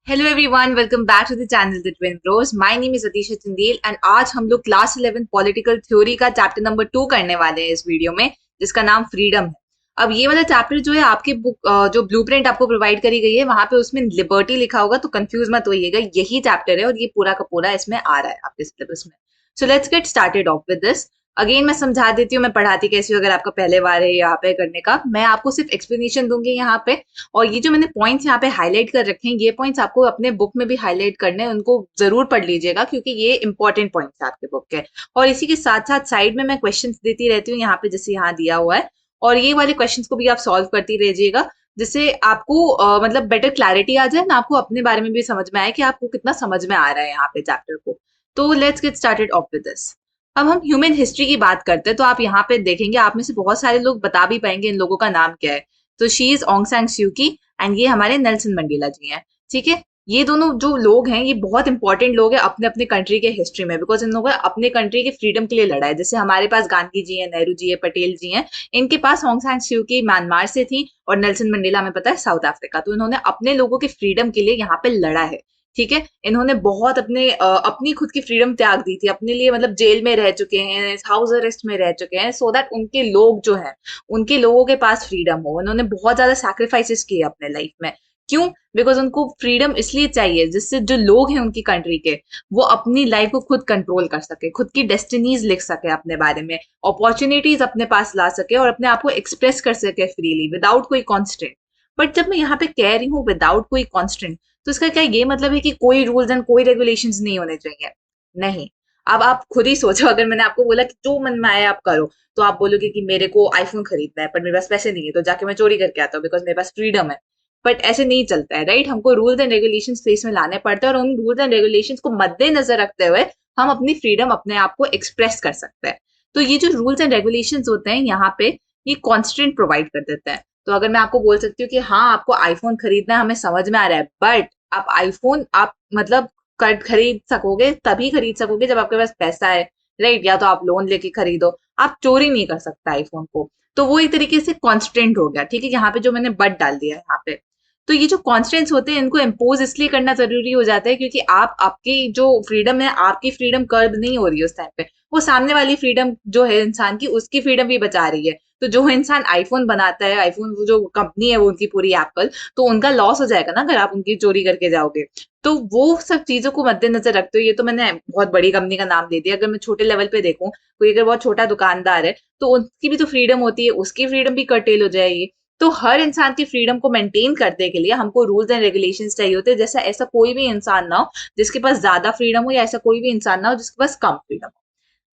Hello everyone, welcome back to the channel the twin bros. My name is Atisha Chandel and आज हम लोग class 11 political theory का chapter number 2 करने वाले हैं इस वीडियो में, जिसका नाम फ्रीडम है। अब ये वाला चैप्टर जो है आपकी बुक जो ब्लूप्रिंट आपको प्रोवाइड करी गई है वहां पे उसमें लिबर्टी लिखा होगा, तो कंफ्यूज मत होइएगा, यही चैप्टर है और ये पूरा का पूरा इसमें आ रहा है आपके सिलेबस में। So let's get started off with this. Again मैं समझा देती हूँ मैं पढ़ाती कैसी हूँ, अगर आपका पहले बार है यहाँ पे करने का। मैं आपको सिर्फ एक्सप्लेनेशन दूंगी यहाँ पे, और ये जो मैंने पॉइंट्स यहाँ पे हाईलाइट कर रखे हैं, ये पॉइंट्स आपको अपने बुक में भी हाईलाइट करने हैं, उनको जरूर पढ़ लीजिएगा क्योंकि ये इंपॉर्टेंट पॉइंट्स है आपके बुक के। और इसी के साथ साथ साइड में मैं क्वेश्चंस देती रहती हूँ यहाँ पे, जैसे यहाँ दिया हुआ है, और ये वाले क्वेश्चंस को भी आप सॉल्व करती रहिएगा, जिससे आपको मतलब बेटर क्लैरिटी आ जाए ना, आपको अपने बारे में भी समझ में आए कि आपको कितना समझ में आ रहा है यहाँ पे चैप्टर को। तो let's get started off with this. अब हम ह्यूमन हिस्ट्री की बात करते हैं, तो आप यहाँ पे देखेंगे, आप में से बहुत सारे लोग बता भी पाएंगे इन लोगों का नाम क्या है। तो शी इज ऑन्ग सैन स्यू की एंड ये हमारे नेल्सन मंडेला जी हैं। ठीक है, ये दोनों जो लोग हैं ये बहुत इंपॉर्टेंट लोग हैं अपने अपने कंट्री के हिस्ट्री में, बिकॉज इन लोगों ने अपने कंट्री के फ्रीडम के लिए लड़ा है। जैसे हमारे पास गांधी जी हैं, नेहरू जी है, पटेल जी हैं, इनके पास ऑन्ग सैन स्यू की म्यांमार से थी और नेल्सन मंडेला हमें पता है साउथ अफ्रीका। तो इन्होंने अपने लोगों के फ्रीडम के लिए यहाँ पे लड़ा है। ठीक है, इन्होंने बहुत अपनी खुद की फ्रीडम त्याग दी थी अपने लिए, मतलब जेल में रह चुके हैं, हाउस अरेस्ट में रह चुके हैं, सो दैट उनके लोग जो हैं, उनके लोगों के पास फ्रीडम हो। उन्होंने बहुत ज्यादा सैक्रिफाइसेस किए अपने लाइफ में। क्यों? बिकॉज उनको फ्रीडम इसलिए चाहिए जिससे जो लोग हैं उनकी कंट्री के, वो अपनी लाइफ को खुद कंट्रोल कर सके, खुद की डेस्टिनीज लिख सके अपने बारे में, अपॉर्चुनिटीज अपने पास ला सके और अपने आप को एक्सप्रेस कर सके फ्रीली विदाउट कोई कॉन्स्टेंट। बट जब मैं यहाँ पे कह रही हूँ विदाउट कोई कॉन्स्टेंट, तो इसका क्या ये मतलब है कि कोई रूल्स एंड कोई रेगुलेशंस नहीं होने चाहिए? नहीं। अब आप खुद ही सोचो, अगर मैंने आपको बोला कि जो मन में आए आप करो, तो आप बोलोगे कि मेरे को आईफोन खरीदना है पर मेरे पास पैसे नहीं है, तो जाके मैं चोरी करके आता हूँ बिकॉज मेरे पास फ्रीडम है। बट ऐसे नहीं चलता है, राइट? हमको रूल्स एंड रेगुलेशंस फेस में लाने पड़ते हैं और उन रूल्स एंड रेगुलेशंस को मद्देनजर रखते हुए हम अपनी फ्रीडम अपने आप को एक्सप्रेस कर सकते हैं। तो ये जो रूल्स एंड रेगुलेशंस होते हैं यहाँ पे, ये कॉन्स्टेंट प्रोवाइड कर देते हैं। तो अगर मैं आपको बोल सकती हूँ कि हाँ आपको आईफोन खरीदना है, हमें समझ में आ रहा है, बट आप आईफोन आप मतलब खरीद सकोगे तभी खरीद सकोगे जब आपके पास पैसा है, राइट? या तो आप लोन लेके खरीदो, आप चोरी नहीं कर सकते आईफोन को। तो वो एक तरीके से कॉन्स्टेंट हो गया। ठीक है, यहाँ पे जो मैंने बट डाल दिया है यहाँ पे, तो ये जो कॉन्स्टेंट्स होते हैं इनको इम्पोज इसलिए करना जरूरी हो जाता है क्योंकि आप आपकी जो फ्रीडम है, आपकी फ्रीडम कर्ब नहीं हो रही है उस टाइम पे, वो सामने वाली फ्रीडम जो है इंसान की, उसकी फ्रीडम भी बचा रही है। तो जो इंसान आईफोन बनाता है, आईफोन वो जो कंपनी है वो उनकी पूरी एप्पल, तो उनका लॉस हो जाएगा ना अगर आप उनकी चोरी करके जाओगे। तो वो सब चीजों को मद्देनजर रखते हुए, ये तो मैंने बहुत बड़ी कंपनी का नाम दे दिया। अगर मैं छोटे लेवल पे देखूं, कोई अगर बहुत छोटा दुकानदार है तो उसकी भी तो फ्रीडम होती है, उसकी फ्रीडम भी कर्टेल हो जाएगी। तो हर इंसान की फ्रीडम को मेंटेन करने के लिए हमको रूल्स एंड रेगुलेशंस चाहिए होते हैं। जैसा ऐसा कोई भी इंसान ना हो जिसके पास ज्यादा फ्रीडम हो, या ऐसा कोई भी इंसान ना हो जिसके पास कम फ्रीडम हो।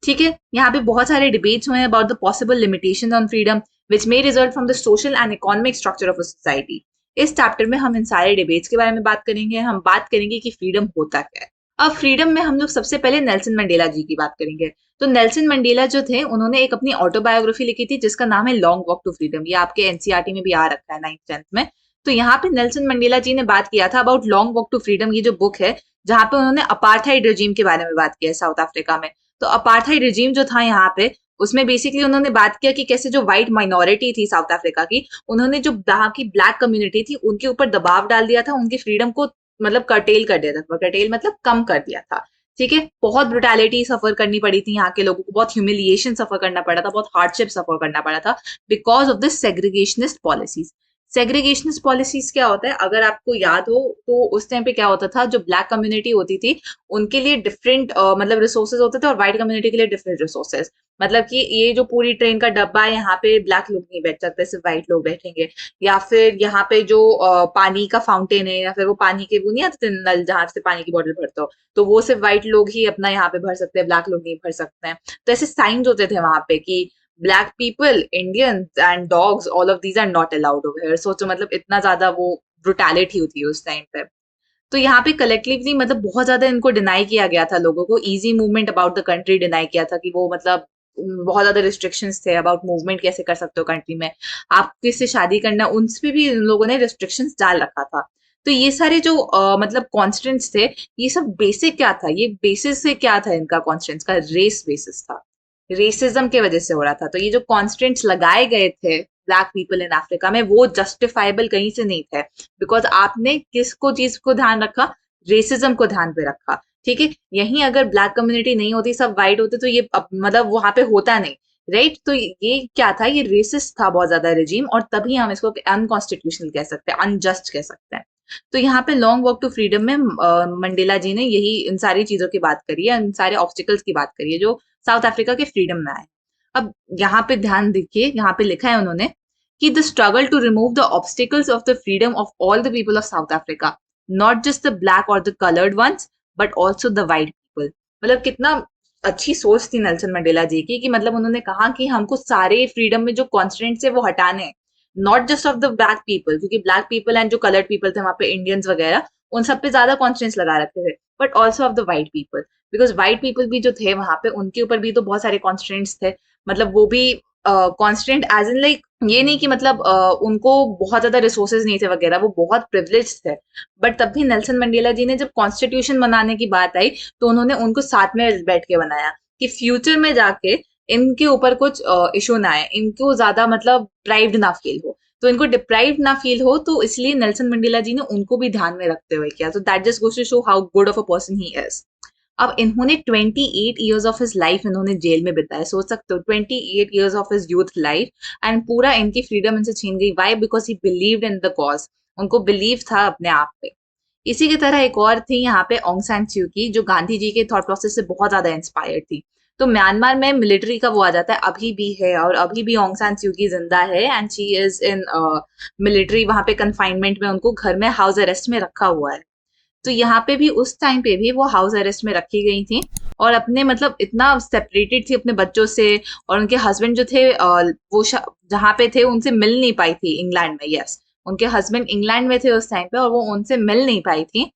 ठीक है, यहाँ पे बहुत सारे डिबेट्स हुए हैं about the possible limitations on freedom which may result from the social and economic structure of a society. इस चैप्टर में हम इन सारे डिबेट्स के बारे में बात करेंगे। हम बात करेंगे कि फ्रीडम होता क्या है। अब फ्रीडम में हम लोग सबसे पहले नेल्सन मंडेला जी की बात करेंगे। तो नेल्सन मंडेला जो थे, उन्होंने एक अपनी ऑटोबायोग्राफी लिखी थी जिसका नाम है लॉन्ग वॉक टू फ्रीडम। ये आपके एनसीईआरटी में भी आ रखा है 9th 10th में। तो यहाँ पे नेल्सन मंडेला जी ने बात किया था about long walk to freedom, ये जो बुक है जहाँ पे उन्होंने अपार्थाइड रजीम के बारे में बात किया है साउथ अफ्रीका में। तो अपार्थाइड रिजीम जो था यहाँ पे, उसमें बेसिकली उन्होंने बात किया कि कैसे जो व्हाइट माइनॉरिटी थी साउथ अफ्रीका की, उन्होंने जो यहाँ की ब्लैक कम्युनिटी थी उनके ऊपर दबाव डाल दिया था, उनकी फ्रीडम को मतलब कर्टेल कर दिया था। कर्टेल मतलब कम कर दिया था। ठीक है, बहुत ब्रुटैलिटी सफर करनी पड़ी थी यहाँ के लोगों को, बहुत ह्यूमिलिएशन सफर करना पड़ा था, बहुत हार्डशिप सफर करना पड़ा था because of this segregationist policies. Segregationist policies क्या होता है, अगर आपको याद हो तो उस टाइम पे क्या होता था, जो ब्लैक कम्युनिटी होती थी उनके लिए डिफरेंट मतलब रिसोर्सेज होते थे और व्हाइट कम्युनिटी के लिए डिफरेंट रिसोर्सेज। मतलब कि ये जो पूरी ट्रेन का डब्बा है यहाँ पे ब्लैक लोग नहीं बैठ सकते, सिर्फ व्हाइट लोग बैठेंगे। या फिर यहाँ पे जो पानी का फाउंटेन है, या फिर वो पानी के वो नहीं आते नल जहाँ से पानी की बोतल भरते हो, तो वो सिर्फ व्हाइट लोग ही अपना यहाँ पे भर सकते हैं, ब्लैक लोग नहीं भर सकते हैं। तो ऐसे साइंस होते थे वहां पे कि black people, Indians and dogs, all of these are not allowed over here. सोचो मतलब इतना ज्यादा वो ब्रुटैलिटी होती है उस टाइम पे। तो यहाँ पे कलेक्टिवली मतलब बहुत ज्यादा इनको डिनाई किया गया था, लोगों को easy movement about the country deny किया था, कि वो मतलब बहुत ज्यादा रिस्ट्रिक्शंस थे अबाउट मूवमेंट, कैसे कर सकते हो कंट्री में, आप किससे शादी करना, उन पे भी इन लोगों ने रिस्ट्रिक्शंस डाल रखा था। तो ये सारे जो मतलब कॉन्स्टेंट्स थे, ये सब बेसिक क्या था, ये बेसिस से क्या था इनका कॉन्स्टेंट्स का, रेस बेसिस था, रेसिज्म के वजह से हो रहा था। तो ये जो कॉन्स्टेंट्स लगाए गए थे ब्लैक पीपल इन अफ्रीका में वो जस्टिफाइबल कहीं से नहीं थे, बिकॉज आपने किसको चीज को ध्यान रखा, रेसिज्म को ध्यान पे रखा। ठीक है, यहीं अगर ब्लैक कम्युनिटी नहीं होती, सब वाइट होते, तो ये मतलब वहां पे होता नहीं, राइट। तो ये क्या था, ये रेसिस्ट था बहुत ज्यादा रिजीम, और तभी हम इसको अनकॉन्स्टिट्यूशनल कह सकते हैं, अनजस्ट कह सकते हैं। तो यहाँ पे लॉन्ग वॉक टू फ्रीडम में मंडेला जी ने यही इन सारी चीजों की बात करी है, इन सारे ऑब्स्टिकल्स की बात करी है जो साउथ अफ्रीका के फ्रीडम में आए। अब यहाँ पे ध्यान देखिए, यहाँ पे लिखा है उन्होंने कि the struggle to remove the obstacles of the freedom of all the people of South Africa, not just the black और the coloured ones but also the white people. मतलब कितना अच्छी सोच थी नेल्सन मंडेला जी की, कि मतलब उन्होंने कहा कि हमको सारे फ्रीडम में जो कॉन्स्टेंट्स है वो हटाने, not just of the black people, क्योंकि ब्लैक पीपल एंड जो कलर्ड पीपल थे वहां पे, इंडियंस वगैरह, उन सब पे ज्यादा कॉन्स्टेंट्स लगा रखे थे, but also of the white people, because white people भी जो थे वहां पे, उनके ऊपर भी तो बहुत सारे कॉन्स्टेंट्स थे। मतलब वो भी कॉन्स्टेंट एज इन लाइक, ये नहीं कि मतलब उनको बहुत ज्यादा रिसोर्सेज नहीं थे वगैरह, वो बहुत प्रिविलेज थे, बट तब भी नेल्सन मंडेला जी ने जब कॉन्स्टिट्यूशन बनाने की बात आई, तो उन्होंने उनको साथ में बैठ के बनाया कि फ्यूचर में जाके इनके ऊपर कुछ इशू ना आए, इनको ज्यादा मतलब डिप्राइव्ड ना फील हो, तो इनको डिप्राइव्ड ना फील हो, तो इसलिए नेल्सन मंडेला जी ने उनको भी ध्यान में रखते हुए किया। तो that just goes to show how good of a person he is. अब इन्होंने 28 ईयर्स ऑफ हिज लाइफ इन्होंने जेल में बिताए, सोच सकते हो 28 years of his youth life, and पूरा इनकी फ्रीडम इनसे छीन गई। Why? Because he believed in the cause, उनको बिलीव था अपने आप पे। इसी की तरह एक और थी यहाँ पे ऑन्ग सान स्यू की, जो गांधी जी के थॉट प्रोसेस से बहुत ज्यादा इंस्पायर्ड थी। तो म्यांमार में मिलिट्री का वो आ जाता है, अभी भी है, और अभी भी ऑन्ग सान स्यू की जिंदा है, and she is in military, वहां पे कन्फाइनमेंट में, उनको घर में हाउस अरेस्ट में रखा हुआ है। तो यहाँ पे भी उस टाइम पे भी वो हाउस अरेस्ट में रखी गई थी, और अपने मतलब इतना सेपरेटेड थी अपने बच्चों से, और उनके हस्बैंड जो थे वो जहाँ पे थे उनसे मिल नहीं पाई थी इंग्लैंड में। यस, उनके हस्बैंड इंग्लैंड में थे उस टाइम पे, और वो उनसे मिल नहीं पाई थी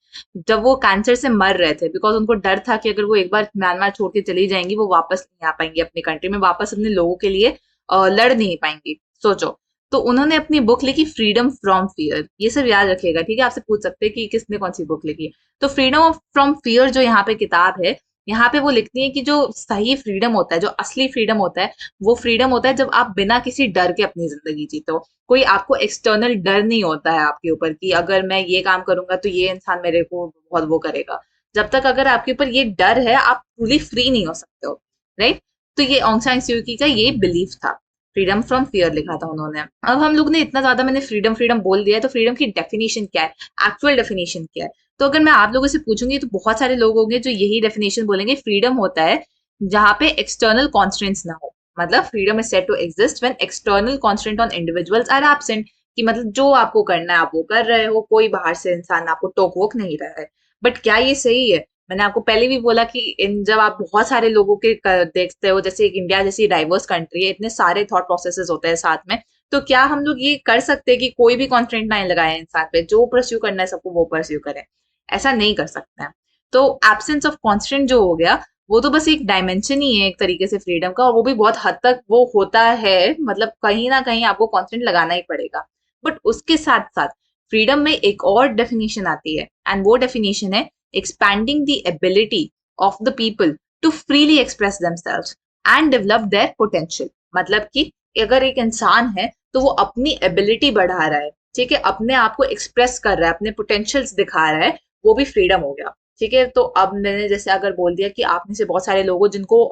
जब वो कैंसर से मर रहे थे, बिकॉज उनको डर था कि अगर वो एक बार म्यांमार छोड़ के चली जाएंगी, वो वापस नहीं आ पाएंगी अपनी कंट्री में, वापस अपने लोगों के लिए लड़ नहीं पाएंगी। सोचो। तो उन्होंने अपनी बुक लिखी फ्रीडम फ्रॉम फियर, ये सब याद रखिएगा, ठीक है। आपसे पूछ सकते हैं कि किसने कौन सी बुक लिखी। तो फ्रीडम फ्रॉम फियर जो यहाँ पे किताब है, यहाँ पे वो लिखती है कि जो सही फ्रीडम होता है, जो असली फ्रीडम होता है, वो फ्रीडम होता है जब आप बिना किसी डर के अपनी जिंदगी जीते हो। कोई आपको एक्सटर्नल डर नहीं होता है आपके ऊपर कि अगर मैं ये काम करूंगा तो ये इंसान मेरे को बहुत वो करेगा। जब तक अगर आपके ऊपर ये डर है, आप ट्रूली फ्री नहीं हो सकते हो, राइट। तो ये ऑन्ग सान स्यू की का ये बिलीफ था, फ्रीडम फ्रॉम फियर लिखा था उन्होंने। अब हम लोग ने इतना ज्यादा मैंने फ्रीडम फ्रीडम बोल दिया है, तो फ्रीडम की डेफिनेशन क्या है, एक्चुअल डेफिनेशन क्या है। तो अगर मैं आप लोगों से पूछूंगी तो बहुत सारे लोग होंगे जो यही डेफिनेशन बोलेंगे, फ्रीडम होता है जहां पे एक्सटर्नल कॉन्स्टेंट्स ना हो। मतलब freedom is said to exist when external constant on individuals are absent, कि मतलब जो आपको करना है आप वो कर रहे हो, कोई बाहर से इंसान आपको टोक वोक नहीं रहा है। बट क्या ये सही है? मैंने आपको पहले भी बोला कि इन जब आप बहुत सारे लोगों के देखते हो, जैसे एक इंडिया जैसी डाइवर्स कंट्री है, इतने सारे थॉट प्रोसेसेस होते हैं साथ में, तो क्या हम लोग ये कर सकते हैं कि कोई भी कॉन्स्टेंट ना लगाए इंसान पे, जो परस्यू करना है सबको वो परस्यू करें? ऐसा नहीं कर सकते हैं। तो एब्सेंस ऑफ कॉन्स्टेंट जो हो गया, वो तो बस एक डायमेंशन ही है एक तरीके से फ्रीडम का, और वो भी बहुत हद तक वो होता है, मतलब कहीं ना कहीं आपको कॉन्स्टेंट लगाना ही पड़ेगा। बट उसके साथ साथ फ्रीडम में एक और डेफिनेशन आती है, एंड वो डेफिनेशन है expanding the ability of the people to freely express themselves and develop their potential। मतलब कि अगर एक इंसान है तो वो अपनी एबिलिटी बढ़ा रहा है, ठीक है, अपने आप को एक्सप्रेस कर रहा है, अपने पोटेंशियल्स दिखा रहा है, वो भी फ्रीडम हो गया। ठीक है, तो अब मैंने जैसे अगर बोल दिया कि आप में से बहुत सारे लोग हो जिनको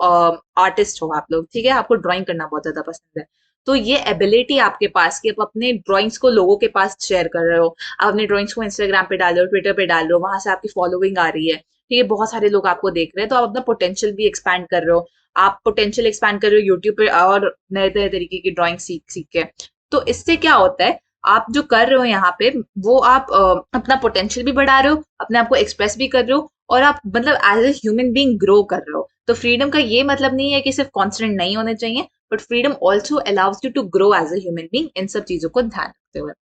आर्टिस्ट हो आप लोग, ठीक है, आपको ड्राइंग करना बहुत ज्यादा पसंद है, तो ये एबिलिटी आपके पास कि आप अपने ड्राइंग्स को लोगों के पास शेयर कर रहे हो, आप अपने ड्राइंग्स को इंस्टाग्राम पे डाल रहे हो, ट्विटर पे डाल रहे हो, वहां से आपकी फॉलोइंग आ रही है, ठीक है, बहुत सारे लोग आपको देख रहे हैं, तो आप अपना पोटेंशियल भी एक्सपैंड कर रहे हो। आप पोटेंशियल एक्सपैंड कर रहे हो यूट्यूब पे और नए नए तरीके की ड्राइंग सीख सीख के। तो इससे क्या होता है, आप जो कर रहे हो यहाँ पे, वो आप अपना पोटेंशियल भी बढ़ा रहे हो, अपने आप को एक्सप्रेस भी कर रहे हो, और आप मतलब as a human being grow कर रहे हो। तो फ्रीडम का ये मतलब नहीं है कि सिर्फ कॉन्स्टेंट नहीं होने चाहिए, but freedom also allows you to grow as a human being, इन सब चीजों को ध्यान रखते हुए।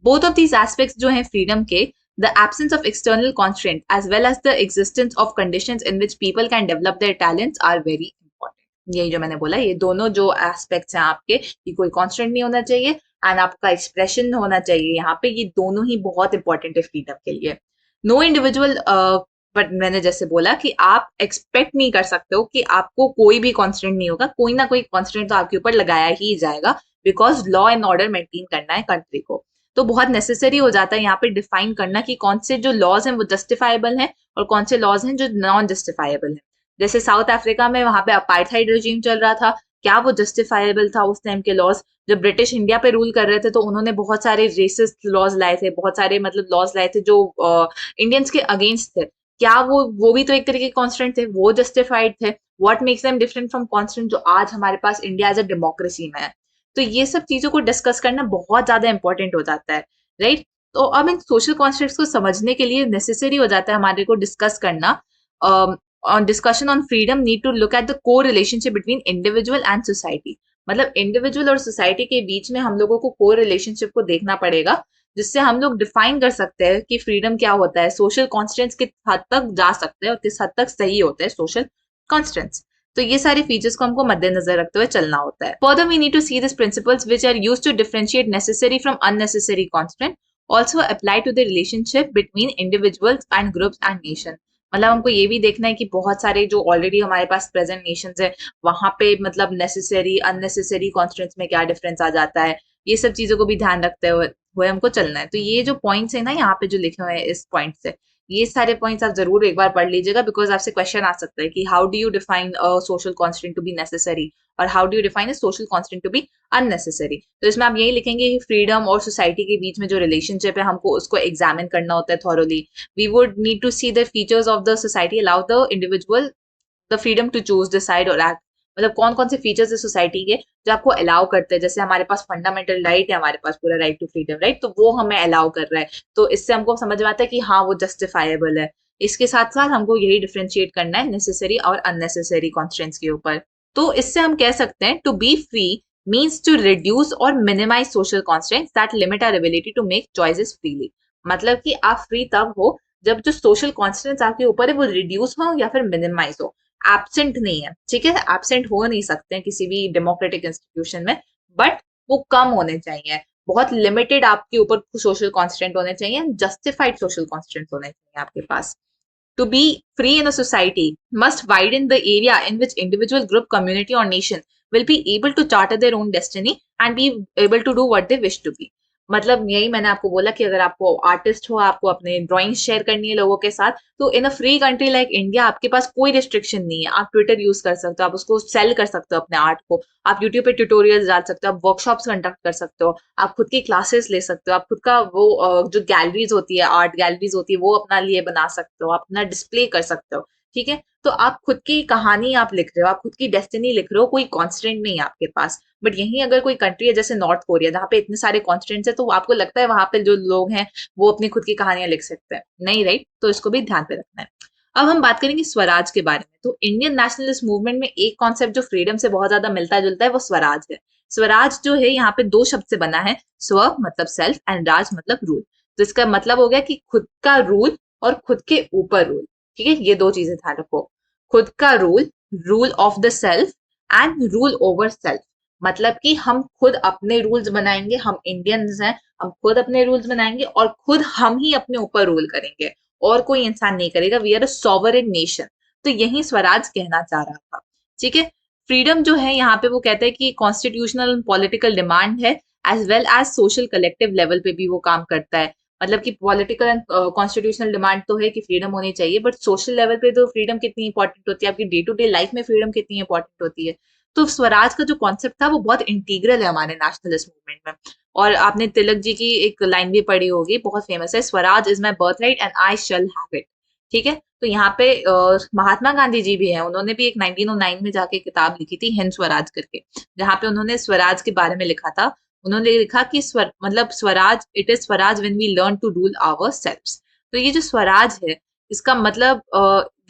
बोथ ऑफ दीज एस्पेक्ट्स जो हैं फ्रीडम के, the absence of external constant as well as the existence of conditions in which people can develop their talents are very important. यही जो मैंने बोला, ये दोनों जो एस्पेक्ट्स हैं आपके, कि कोई कॉन्स्टेंट नहीं होना चाहिए एंड आपका एक्सप्रेशन होना चाहिए यहाँ पे, ये दोनों ही बहुत इंपॉर्टेंट है फ्रीडम के लिए। नो इंडिविजुअल बट मैंने जैसे बोला कि आप एक्सपेक्ट नहीं कर सकते हो कि आपको कोई भी कॉन्स्टेंट नहीं होगा, कोई ना कोई कॉन्स्टेंट तो आपके ऊपर लगाया ही जाएगा, because law and order maintain करना है कंट्री को। तो बहुत नेसेसरी हो जाता है यहाँ पे डिफाइन करना कि कौन से जो लॉज हैं वो जस्टिफाइबल हैं और कौन से लॉज हैं जो नॉन जस्टिफाइबल हैं। जैसे साउथ अफ्रीका में वहां पे अपार्थाइड रेजिम चल रहा था, क्या वो जस्टिफाइबल था उस टाइम के लॉज? जब ब्रिटिश इंडिया पे रूल कर रहे थे तो उन्होंने बहुत सारे रेसिस्ट लॉज लाए थे, बहुत सारे मतलब लॉज लाए थे जो इंडियंस के अगेंस्ट थे। क्या वो भी तो एक तरीके के कॉन्स्टेंट थे, वो जस्टिफाइड थे? What makes them different from constant जो आज हमारे पास इंडिया एज अ डेमोक्रेसी में है? तो ये सब चीजों को डिस्कस करना बहुत ज्यादा इंपॉर्टेंट हो जाता है, राइट? तो अब इन सोशल कॉन्स्टेंट्स को समझने के लिए नेसेसरी हो जाता है हमारे को डिस्कस करना। On discussion on freedom need to look at the को relationship between individual and society. मतलब इंडिविजुअल और सोसाइटी के बीच में हम लोगों को को रिलेशनशिप को देखना पड़ेगा, जिससे हम लोग डिफाइन कर सकते हैं कि फ्रीडम क्या होता है, सोशल कॉन्स्टेंट्स किस हद तक जा सकते हैं और किस हद तक सही होते हैं सोशल कॉन्स्टेंट्स। तो ये सारे फीचर्स को हमको मद्देनजर रखते हुए चलना होता है। Further we need to see this principles which are used to differentiate necessary from unnecessary constant also apply to the relationship between individuals and groups and nation। मतलब हमको ये भी देखना है कि बहुत सारे जो ऑलरेडी हमारे पास प्रेजेंट नेशंस है वहां पे मतलब नेसेसरी अननेसेसरी कॉन्स्टेंट्स में क्या डिफरेंस आ जाता है, ये सब चीजों को भी ध्यान रखते हुए हमको चलना है। तो ये जो पॉइंट्स है ना यहाँ पे जो लिखे हुए हैं इस पॉइंट से, ये सारे पॉइंट्स आप जरूर एक बार पढ़ लीजिएगा, बिकॉज आपसे क्वेश्चन आ सकता है कि how do you define a social constant to be necessary और how do you define a social constant to be unnecessary. तो इसमें आप यही लिखेंगे कि फ्रीडम और सोसाइटी के बीच में जो रिलेशनशिप है हमको उसको एग्जामिन करना होता है thoroughly. We would need to see the features of the society allow the individual the freedom to choose decide और एक्ट। मतलब कौन कौन से फीचर्स है सोसाइटी के जो आपको अलाउ करते हैं, जैसे हमारे पास फंडामेंटल राइट है, हमारे पास पूरा राइट टू फ्रीडम, राइट, तो वो हमें अलाउ कर रहा है। तो इससे हमको समझ में आता है कि हाँ वो जस्टिफाइबल है। इसके साथ साथ हमको यही डिफ्रेंशिएट करना है नेसेसरी और अननेसेसरी कॉन्स्टेंट्स के ऊपर। तो इससे हम कह सकते हैं to be free means to reduce और minimise social constants that limit our ability to make choices freely. मतलब कि आप फ्री तब हो जब जो सोशल कॉन्स्टेंट्स आपके ऊपर है वो रिड्यूस हो या फिर मिनिमाइज हो, एब्सेंट नहीं है, ठीक है? एब्सेंट हो नहीं सकते हैं किसी भी डेमोक्रेटिक इंस्टीट्यूशन में, बट वो कम होने चाहिए। बहुत लिमिटेड आपके ऊपर सोशल कॉन्स्टेंट होने चाहिए, जस्टिफाइड सोशल कॉन्स्टेंट होने चाहिए आपके पास। To be free in a society must widen the area in which individual, group, community or nation will be able to charter their own destiny and be able to do what they wish to be। मतलब यही मैंने आपको बोला कि अगर आपको artist हो, आपको अपने ड्राइंग शेयर करनी है लोगों के साथ, तो in a free country like India आपके पास कोई रिस्ट्रिक्शन नहीं है। आप ट्विटर यूज कर सकते हो, आप उसको सेल कर सकते हो अपने आर्ट को, आप यूट्यूब पे ट्यूटोरियल्स डाल सकते हो, आप वर्कशॉप्स कंडक्ट कर सकते हो, आप खुद की क्लासेस ले सकते हो, आप खुद का वो जो गैलरीज होती है, आर्ट गैलरीज होती है, वो अपना लिए बना सकते हो, आप अपना डिस्प्ले कर सकते हो, ठीक है? तो आप खुद की कहानी आप लिख रहे हो, आप खुद की डेस्टिनी लिख रहे हो, कोई कॉन्स्टेंट नहीं है आपके पास। बट यहीं अगर कोई कंट्री है जैसे नॉर्थ कोरिया जहाँ पे इतने सारे कॉन्स्टेंट्स है, तो आपको लगता है वहां पे जो लोग हैं वो अपनी खुद की कहानियां लिख सकते हैं? नहीं, राइट? तो इसको भी ध्यान पे रखना है। अब हम बात करेंगे स्वराज के बारे में। तो इंडियन नेशनलिस्ट मूवमेंट में एक कॉन्सेप्ट जो फ्रीडम से बहुत ज्यादा मिलता जुलता है वो स्वराज है। स्वराज जो है यहाँ पे दो शब्द से बना है, स्व मतलब सेल्फ एंड राज मतलब रूल। तो इसका मतलब हो गया कि खुद का रूल और खुद के ऊपर रूल, ठीक है? ये दो चीजें ध्यान रखो, खुद का rule, rule of the self and rule over self. मतलब कि हम खुद अपने रूल्स बनाएंगे, हम इंडियंस हैं, हम खुद अपने रूल्स बनाएंगे और खुद हम ही अपने ऊपर रूल करेंगे और कोई इंसान नहीं करेगा। We are a sovereign nation. तो यही स्वराज कहना चाह रहा था, ठीक है? फ्रीडम जो है यहाँ पे वो कहते हैं कि कॉन्स्टिट्यूशनल एंड पॉलिटिकल डिमांड है, as well as social collective level पे भी वो काम करता है। मतलब कि पॉलिटिकल एंड कॉन्स्टिट्यूशनल डिमांड तो है कि फ्रीडम होनी चाहिए, बट सोशल लेवल पे तो फ्रीडम कितनी इंपॉर्टेंट होती है, आपकी डे टू डे लाइफ में फ्रीडम कितनी इंपॉर्टेंट होती है। तो स्वराज का जो कॉन्सेप्ट था वो बहुत इंटीग्रल है हमारे नेशनलिस्ट मूवमेंट में। और आपने तिलक जी की एक लाइन भी पढ़ी होगी, बहुत फेमस है, Swaraj is my birth right and I shall have it, ठीक है? तो यहाँ पे महात्मा गांधी जी भी हैं, उन्होंने भी एक 1909 में जाके किताब लिखी थी हिंद स्वराज करके, जहाँ पे उन्होंने स्वराज के बारे में लिखा था। उन्होंने लिखा कि मतलब Swaraj, it is Swaraj when we learn to rule ourselves. तो ये जो स्वराज है इसका मतलब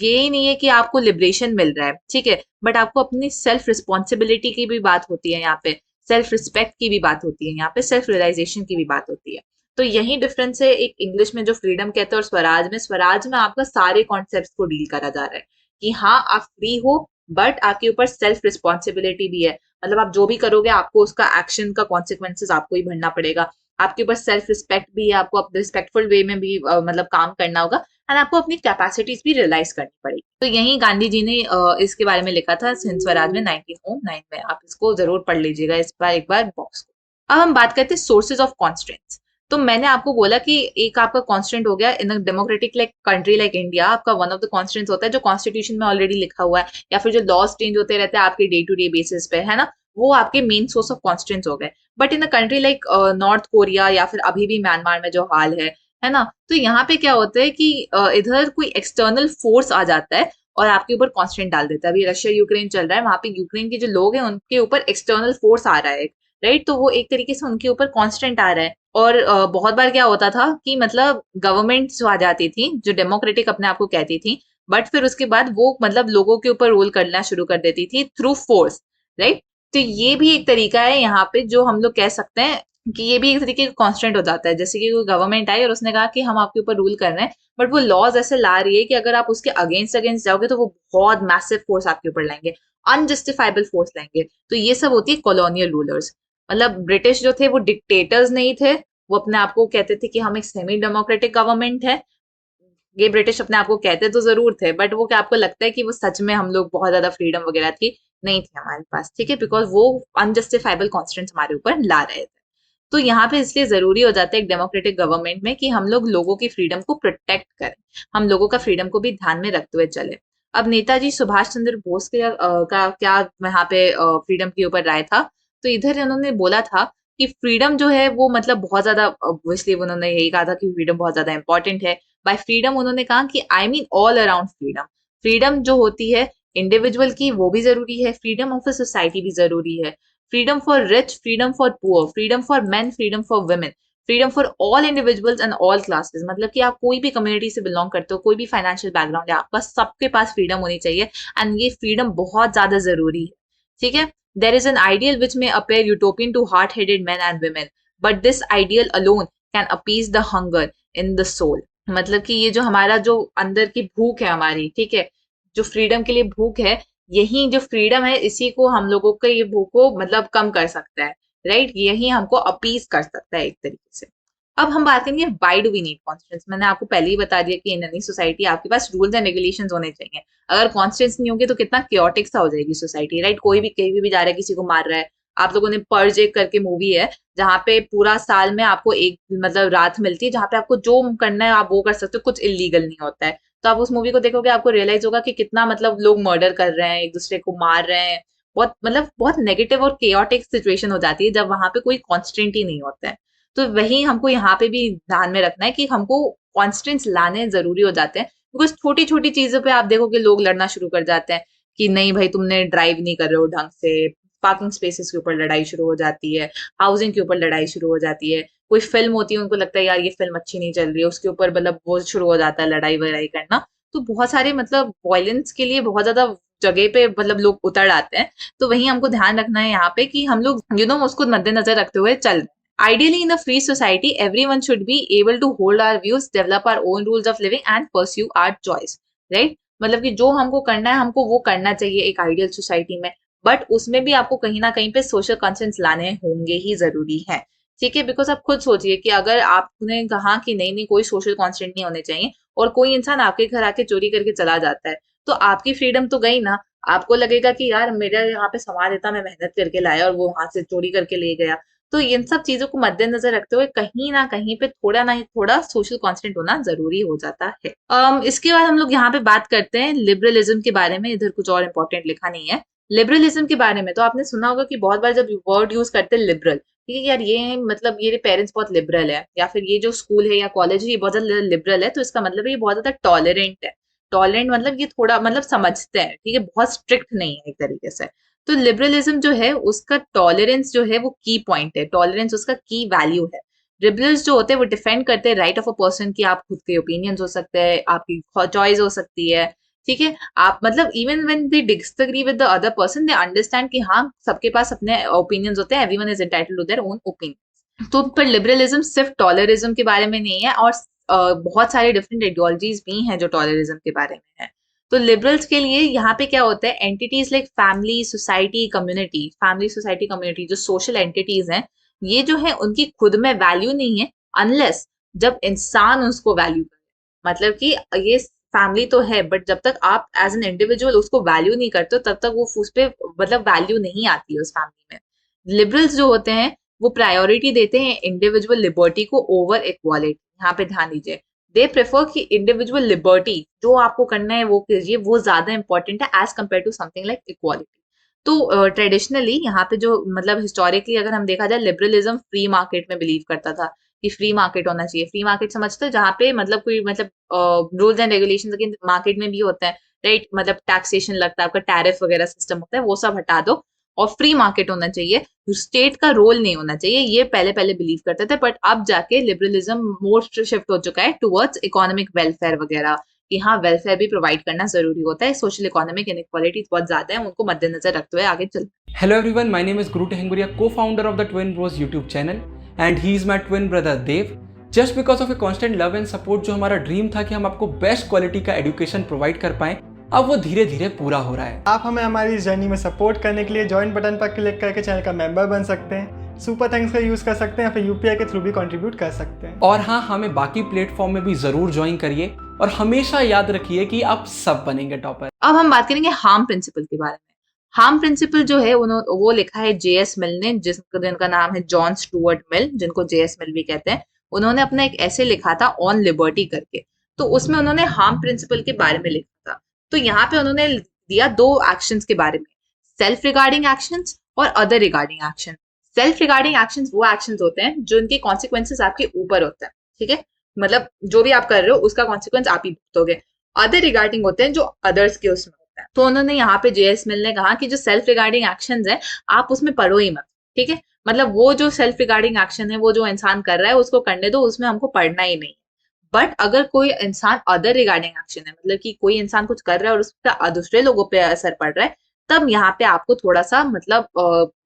ये ही नहीं है कि आपको लिबरेशन मिल रहा है, ठीक है, बट आपको अपनी सेल्फ रिस्पॉन्सिबिलिटी की भी बात होती है यहाँ पे, सेल्फ रिस्पेक्ट की भी बात होती है यहाँ पे, सेल्फ रियलाइजेशन की भी बात होती है। तो यही डिफरेंस है एक इंग्लिश में जो फ्रीडम कहते हैं और स्वराज में। स्वराज में आपका सारे कॉन्सेप्ट को डील करा जा रहा है कि हाँ आप फ्री हो, बट आपके ऊपर सेल्फ रिस्पॉन्सिबिलिटी भी है। मतलब आप जो भी करोगे आपको उसका एक्शन का कॉन्सिक्वेंसेस आपको ही भरना पड़ेगा। आपके ऊपर सेल्फ रिस्पेक्ट भी है, आपको रिस्पेक्टफुल वे में भी मतलब काम करना होगा। एंड आपको अपनी कैपेसिटीज भी रियलाइज करनी पड़ेगी। तो यही गांधी जी ने इसके बारे में लिखा था हिंद स्वराज में 1909 में। आप इसको जरूर पढ़ लीजिएगा इस बार एक बार बॉक्स को। अब हम बात करते हैं सोर्सेज ऑफ कॉन्स्टेंट्स। तो मैंने आपको बोला कि एक आपका कांस्टेंट हो गया in a democratic like country like India, आपका वन ऑफ द कांस्टेंट्स होता है जो कॉन्स्टिट्यूशन में ऑलरेडी लिखा हुआ है, या फिर जो लॉज चेंज होते रहते हैं आपके डे टू डे बेसिस पे, है ना, वो आपके मेन सोर्स ऑफ कॉन्स्टेंट्स हो गए। But in a country like north Korea या फिर अभी भी म्यांमार में जो हाल है ना, तो यहाँ पे क्या होता है कि इधर कोई एक्सटर्नल फोर्स आ जाता है और आपके ऊपर कांस्टेंट डाल देता है। अभी रशिया यूक्रेन चल रहा है, वहां पे यूक्रेन के जो लोग हैं उनके ऊपर एक्सटर्नल फोर्स आ रहा है, राइट, तो वो एक तरीके से उनके ऊपर कांस्टेंट आ रहा है। और बहुत बार क्या होता था कि मतलब गवर्नमेंट जो आ जाती थी जो डेमोक्रेटिक अपने आप को कहती थी, बट फिर उसके बाद वो मतलब लोगों के ऊपर रूल करना शुरू कर देती थी थ्रू फोर्स, राइट। तो ये भी एक तरीका है यहाँ पे जो हम लोग कह सकते हैं कि ये भी एक तरीके का कांस्टेंट हो जाता है। जैसे कि कोई गवर्नमेंट आई और उसने कहा कि हम आपके ऊपर रूल कर रहे हैं, बट वो लॉज ऐसे ला रही है कि अगर आप उसके अगेंस्ट अगेंस्ट जाओगे तो वो बहुत मैसिव फोर्स आपके ऊपर लाएंगे, अनजस्टिफाइबल फोर्स लाएंगे। तो ये सब होती है कॉलोनियल रूलर्स। मतलब ब्रिटिश जो थे वो डिक्टेटर्स नहीं थे, वो अपने आप को कहते थे कि हम एक सेमी डेमोक्रेटिक गवर्नमेंट है। ये ब्रिटिश अपने आप को कहते तो जरूर थे, बट वो क्या आपको लगता है कि वो सच में हम लोग बहुत ज्यादा फ्रीडम वगैरह थी? नहीं थी हमारे पास, ठीक है, बिकॉज वो अनजस्टिफाइबल कॉन्स्टेंट्स हमारे ऊपर ला रहे थे। तो यहाँ पे इसलिए जरूरी हो जाता है एक डेमोक्रेटिक गवर्नमेंट में कि हम लोग लोगों की फ्रीडम को प्रोटेक्ट करें, हम लोगों का फ्रीडम को भी ध्यान में रखते हुए चले। अब नेताजी सुभाष चंद्र बोस के का क्या यहाँ पे फ्रीडम के ऊपर राय था? तो इधर उन्होंने बोला था कि फ्रीडम जो है वो मतलब बहुत ज्यादा, ऑब्वियसली उन्होंने यही कहा था कि फ्रीडम बहुत ज्यादा इंपॉर्टेंट है। बाय फ्रीडम उन्होंने कहा कि I mean all around freedom. Freedom जो होती है इंडिविजुअल की वो भी जरूरी है, फ्रीडम ऑफ अ सोसाइटी भी जरूरी है। Freedom for rich, freedom for poor, freedom for main, freedom for women, freedom for all individuals and all classes. मतलब कि आप कोई भी कम्युनिटी से बिलोंग करते हो, कोई भी फाइनेंशियल बैकग्राउंड है आपका, सबके पास फ्रीडम होनी चाहिए। एंड ये फ्रीडम बहुत ज्यादा जरूरी है, ठीक है। There is an ideal which may appear utopian to hard headed men and women, but this ideal alone can appease the hunger in the soul. मतलब कि ये जो हमारा जो अंदर की भूख है हमारी, ठीक है, जो फ्रीडम के लिए भूख है, यही जो फ्रीडम है इसी को हम लोगों का ये भूख को मतलब कम कर सकता है, राइट, यही हमको अपीज कर सकता है एक तरीके से। अब हम बात करेंगे why do we need constants. मैंने आपको पहले ही बता दिया कि इन एनी सोसाइटी आपके पास रूल्स एंड रेगुलेशन होने चाहिए। अगर कॉन्स्टेंट्स नहीं होंगे तो कितना क्योटिक सा हो जाएगी सोसाइटी, राइट। कोई भी कहीं भी जा रहा है, किसी को मार रहा है। आप लोगों ने पर्ज एक करके मूवी है जहाँ पे पूरा साल में आपको एक मतलब रात मिलती है जहाँ पे आपको जो करना है आप वो कर सकते हो, कुछ इलीगल नहीं होता है। तो आप उस मूवी को देखोगे आपको रियलाइज होगा कि कितना मतलब लोग मर्डर कर रहे हैं, एक दूसरे को मार रहे हैं। बहुत मतलब बहुत नेगेटिव और केओटिक सिचुएशन हो जाती है जब वहां पे कोई कॉन्स्टेंट ही नहीं होता है। तो वही हमको यहाँ पे भी ध्यान में रखना है कि हमको कॉन्स्टेंट्स लाने जरूरी हो जाते हैं। बिकॉज छोटी छोटी चीजों पे आप देखोगे लोग लड़ना शुरू कर जाते हैं कि नहीं भाई तुमने ड्राइव नहीं कर रहे हो ढंग से, पार्किंग स्पेसेस के ऊपर लड़ाई शुरू हो जाती है, हाउसिंग के ऊपर लड़ाई शुरू हो जाती है। कोई फिल्म होती है उनको लगता है यार ये फिल्म अच्छी नहीं चल रही है, उसके ऊपर मतलब वो शुरू हो जाता है लड़ाई वड़ाई करना। तो बहुत सारे मतलब वॉयलेंस के लिए बहुत ज्यादा जगह पे मतलब लोग उतर आते हैं। तो वही हमको ध्यान रखना है यहाँ पे कि हम लोग उसको मद्देनजर रखते हुए चल रहे हैं। Ideally, in a free society, everyone should be able to hold our views, develop our own rules of living, and pursue our choice. Right? मतलब कि जो हमको करना है हमको वो करना चाहिए एक आइडियल सोसाइटी में, बट उसमें भी आपको कहीं ना कहीं पे सोशल कॉन्सेंस लाने होंगे ही जरूरी है, ठीक है। बिकॉज आप खुद सोचिए कि अगर आपने कहा कि नहीं नहीं कोई सोशल कॉन्सेंट नहीं होने चाहिए और कोई इंसान आपके घर आके चोरी करके चला जाता है, तो आपकी फ्रीडम तो गई ना। आपको लगेगा कि यार मेरा यहाँ पे सामान देता, मैं मेहनत करके लाया और वो वहां से चोरी करके ले गया। तो इन सब चीजों को मद्देनजर रखते हुए कहीं ना कहीं पे थोड़ा ना थोड़ा सोशल कॉन्स्टेंट होना जरूरी हो जाता है। इसके बाद हम लोग यहाँ पे बात करते हैं लिबरलिज्म के बारे में। इधर कुछ और इंपॉर्टेंट लिखा नहीं है। लिबरलिज्म के बारे में तो आपने सुना होगा कि बहुत बार जब वर्ड यूज करते हैं लिबरल, ठीक है, यार ये मतलब ये पेरेंट्स बहुत लिबरल है, या फिर ये जो स्कूल है या कॉलेज है ये बहुत ज्यादा लिबरल है, तो इसका मतलब है ये बहुत ज्यादा टॉलरेंट है। टॉलरेंट मतलब ये थोड़ा मतलब समझते हैं, ठीक है, बहुत स्ट्रिक्ट नहीं है एक तरीके से। तो लिबरलिज्म जो है उसका टॉलरेंस जो है वो की पॉइंट है, टॉलरेंस उसका की वैल्यू है। लिबरल्स जो होते हैं वो डिफेंड करते हैं राइट ऑफ अ पर्सन की आप खुद के ओपिनियंस हो सकते हैं, आपकी चॉइस हो सकती है, ठीक है। आप मतलब even when they disagree with the other person they understand कि हाँ सबके पास अपने ओपिनियंस होते हैं, everyone is entitled to their own opinion. तो पर लिबरलिज्म सिर्फ टॉलरिज्म के बारे में नहीं है, और बहुत सारे डिफरेंट आइडियोलॉजीज भी हैं जो टॉलरिज्म के बारे में है। तो लिबरल्स के लिए यहाँ पे क्या होता है, entities like family society community, family society community जो सोशल एंटिटीज हैं, ये जो है उनकी खुद में वैल्यू नहीं है अनलेस जब इंसान उसको वैल्यू करे। मतलब कि ये फैमिली तो है, बट जब तक आप एज एन इंडिविजुअल उसको वैल्यू नहीं करते हो तब तक वो उस पे मतलब वैल्यू नहीं आती है उस फैमिली में। लिबरल्स जो होते हैं वो प्रायोरिटी देते हैं इंडिविजुअल लिबर्टी को ओवर इक्वालिटी। यहाँ पे ध्यान दीजिए, दे प्रेफर कि इंडिविजुअल लिबर्टी जो आपको करना है वो कीजिए, वो ज्यादा इंपॉर्टेंट है as compare to something like equality. तो ट्रेडिशनली यहाँ पे जो मतलब हिस्टोरिकली अगर हम देखा जाए, लिबरलिज्म फ्री मार्केट में बिलीव करता था कि फ्री मार्केट होना चाहिए। फ्री मार्केट समझते हो जहाँ पे मतलब कोई मतलब rules and regulations again market में भी होते हैं, राइट? मतलब टैक्सेशन लगता है, आपका टैरिफ वगैरह सिस्टम होता है, वो सब हटा दो और फ्री मार्केट होना चाहिए। स्टेट का रोल नहीं होना चाहिए, ये पहले पहले बिलीव करते थे। बट अब जाके लिबरलिज्म मोर शिफ्ट हो चुका है टुवर्ड्स इकोनॉमिक वेलफेयर वगैरह, कि हाँ वेलफेयर भी प्रोवाइड करना जरूरी होता है। सोशल इकोनॉमिक इनइक्वालिटी बहुत ज्यादा है, उनको मद्देनजर रखते हुए आगे चलते हैं। Hello everyone, my name is Guru Tehenguria, co-founder of the Twin Bros YouTube channel, and he is my twin brother Dev. Just because of a constant love and support, जो हमारा ड्रीम था कि हम आपको बेस्ट क्वालिटी का education provide कर पाएं, अब वो धीरे धीरे पूरा हो रहा है। आप हमें हमारी इस जर्नी में सपोर्ट करने के लिए ज्वाइन बटन पर क्लिक करके चैनल का मेंबर बन सकते हैं, सुपर थैंक्स का यूज़ कर सकते हैं या फिर यूपीआई के थ्रू भी कंट्रीब्यूट कर सकते हैं। और हाँ, हमें बाकी प्लेटफॉर्म में भी जरूर ज्वाइन करिए और हमेशा याद रखिए कि आप सब बनेंगे टॉपर। अब हम बात करेंगे हार्म प्रिंसिपल के बारे में। हार्म प्रिंसिपल जो है वो लिखा है जेएस मिल ने, जिनका नाम है जॉन स्टुअर्ट मिल, जिनको जेएस मिल भी कहते हैं। उन्होंने अपना एक ऐसे लिखा था ऑन लिबर्टी करके, तो उसमें उन्होंने हार्म प्रिंसिपल के बारे में लिखा था। तो यहाँ पे उन्होंने दिया दो एक्शंस के बारे में, सेल्फ रिगार्डिंग एक्शंस और other regarding action. Self regarding actions वो एक्शंस होते हैं जो इनके कॉन्सिक्वेंसेस आपके ऊपर होते हैं, ठीक है? मतलब जो भी आप कर रहे हो उसका कॉन्सिक्वेंस आप ही भुगतोगे। अदर रिगार्डिंग होते हैं जो अदर्स के उसमें होता है। तो उन्होंने यहाँ पे जेएस मिल ने कहा कि जो सेल्फ रिगार्डिंग एक्शंस है आप उसमें पढ़ो ही मत, ठीक है? मतलब वो जो सेल्फ रिगार्डिंग एक्शन है वो जो इंसान कर रहा है उसको करने दो, उसमें हमको पढ़ना ही नहीं। बट अगर कोई इंसान अदर रिगार्डिंग एक्शन है, मतलब कि कोई इंसान कुछ कर रहा है और उसका दूसरे लोगों पे असर पड़ रहा है, तब यहाँ पे आपको थोड़ा सा मतलब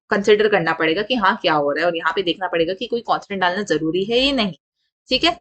कंसिडर करना पड़ेगा कि हाँ क्या हो रहा है, और यहाँ पे देखना पड़ेगा कि कोई कॉन्स्टेंट डालना जरूरी है या नहीं, ठीक है?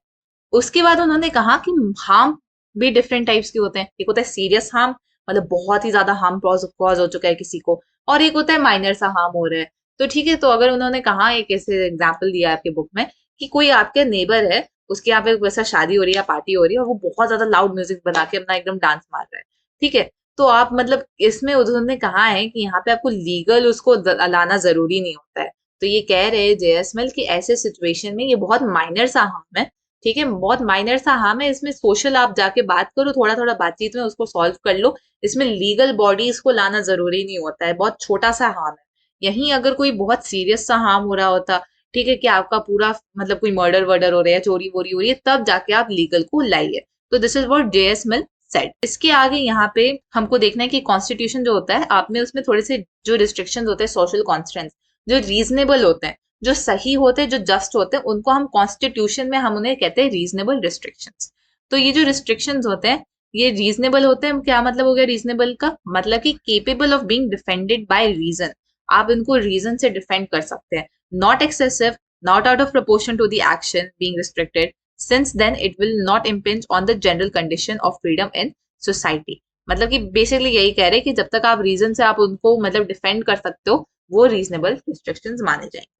उसके बाद उन्होंने कहा कि हार्म भी डिफरेंट टाइप्स के होते हैं। एक होता है सीरियस हार्म, मतलब बहुत ही ज्यादा हार्म कॉज हो चुका है किसी को, और एक होता है माइनर सा हार्म हो रहा है। तो ठीक है, तो अगर उन्होंने कहा एक ऐसे एग्जाम्पल दिया आपके बुक में कि कोई आपके नेबर है, उसके यहाँ पे वैसा शादी हो रही है या पार्टी हो रही है और वो बहुत ज्यादा लाउड म्यूजिक बना के अपना एकदम डांस मार रहा है, ठीक है? तो आप मतलब इसमें उन्होंने कहा है कि यहाँ पे आपको लीगल उसको लाना जरूरी नहीं होता है। तो ये कह रहे हैं जेएसएमएल कि ऐसे सिचुएशन में ये बहुत माइनर सा हार्म है, ठीक है? बहुत माइनर सा हार्म है, इसमें सोशल आप जाके बात करो, थोड़ा थोड़ा बातचीत में उसको सॉल्व कर लो, इसमें लीगल बॉडीज को लाना जरूरी नहीं होता है, बहुत छोटा सा हार्म है। यहीं अगर कोई बहुत सीरियस सा हार्म हो रहा होता, ठीक है, कि आपका पूरा मतलब कोई मर्डर वर्डर हो रहा है, चोरी वोरी हो रही है, तब जाके आप लीगल को लाइए। तो this is what JS mill said. इसके आगे यहाँ पे हमको देखना है कि कॉन्स्टिट्यूशन जो होता है आप में उसमें थोड़े से जो रिस्ट्रिक्शंस होते हैं, सोशल कॉन्स्टेंट्स जो रीजनेबल होते हैं, जो सही होते हैं, जो जस्ट होते हैं, उनको हम कॉन्स्टिट्यूशन में हम उन्हें कहते हैं रीजनेबल रिस्ट्रिक्शंस। तो ये जो रिस्ट्रिक्शंस होते हैं ये रीजनेबल होते हैं। क्या मतलब हो गया रीजनेबल का? मतलब कि capable of being defended by reason, आप इनको रीजन से डिफेंड कर सकते हैं। Not excessive, not out of proportion to the action being restricted, since then it will not impinge on the general condition of freedom in society. मतलब कि basically यही कह रहे हैं कि जब तक आप रीजन से आप उनको मतलब डिफेंड कर सकते हो, वो रीजनेबल रिस्ट्रिक्शंस माने जाएंगे।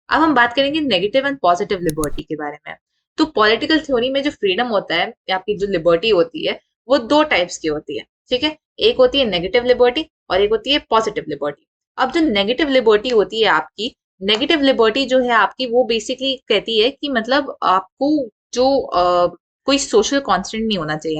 अब हम बात करेंगे नेगेटिव एंड पॉजिटिव लिबर्टी के बारे में। तो पॉलिटिकल थ्योरी में जो फ्रीडम होता है या आपकी जो लिबर्टी होती है वो दो टाइप्स की होती है, ठीक है? एक होती है नेगेटिव लिबर्टी और एक होती है पॉजिटिव लिबर्टी। अब जो नेगेटिव लिबर्टी होती है आपकी, नेगेटिव लिबर्टी जो है आपकी, वो बेसिकली कहती है कि मतलब आपको जो कोई सोशल कॉन्स्टेंट नहीं होना चाहिए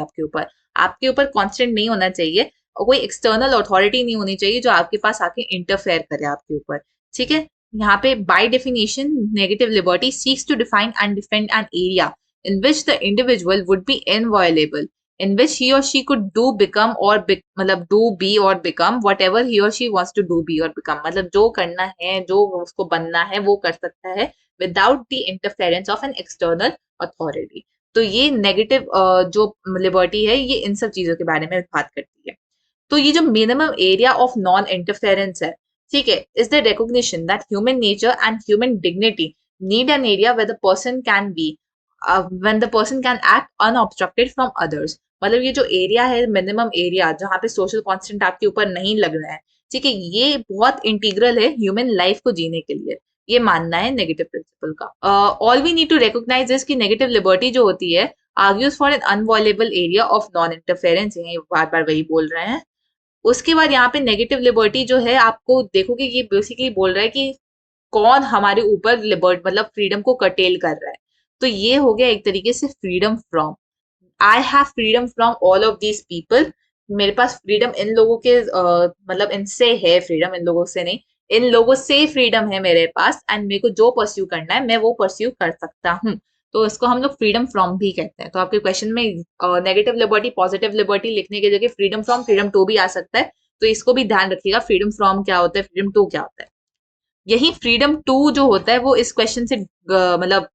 आपके ऊपर कॉन्स्टेंट नहीं होना चाहिए, और कोई एक्सटर्नल अथॉरिटी नहीं होनी चाहिए जो आपके पास आके इंटरफेयर करे आपके ऊपर, ठीक है? यहाँ पे by definition negative liberty seeks to define and defend an area in which the individual would be inviolable, in which he or she could do become or मतलब do be or become whatever he or she wants to do be or become, मतलब जो करना है, जो उसको बनना है वो कर सकता है without the interference of an external authority। तो ये नेगेटिव जो लिबर्टी है ये इन सब चीजों के बारे में बात करती है। तो ये जो minimum area of non interference है, ठीक है, is the recognition that human nature and human dignity need an area where the person can be when the person can act unobstructed from others। मतलब ये जो एरिया है, minimum area जहाँ पे social constant आपके ऊपर नहीं लग रहा है, ठीक है, ये बहुत इंटीग्रल है ह्यूमन लाइफ को जीने के लिए, ये मानना है नेगेटिव प्रिंसिपल का। All we need to recognise is कि नेगेटिव लिबर्टी जो होती है argues for an inviolable area of non interference, ये बार बार वही बोल रहे हैं। उसके बाद यहाँ पे नेगेटिव लिबर्टी जो है, आपको देखोगे ये बेसिकली बोल रहा है कि कौन हमारे ऊपर लिबर्ट मतलब फ्रीडम को कर्टेल कर रहा है। तो ये हो गया एक तरीके से freedom from, I have freedom from all of these people, मेरे पास फ्रीडम इन लोगों के मतलब इनसे है फ्रीडम, इन लोगों से नहीं, इन लोगों से फ्रीडम है मेरे पास, एंड मेरे को जो परस्यू करना है मैं वो परस्यू कर सकता हूँ। तो इसको हम लोग फ्रीडम फ्रॉम भी कहते हैं। तो आपके क्वेश्चन में नेगेटिव लिबर्टी पॉजिटिव लिबर्टी लिखने की जगह फ्रीडम फ्रॉम फ्रीडम टू भी आ सकता है। तो इसको भी ध्यान रखिएगा, फ्रीडम फ्रॉम क्या होता है, फ्रीडम टू क्या होता है। यही फ्रीडम टू जो होता है वो इस क्वेश्चन से मतलब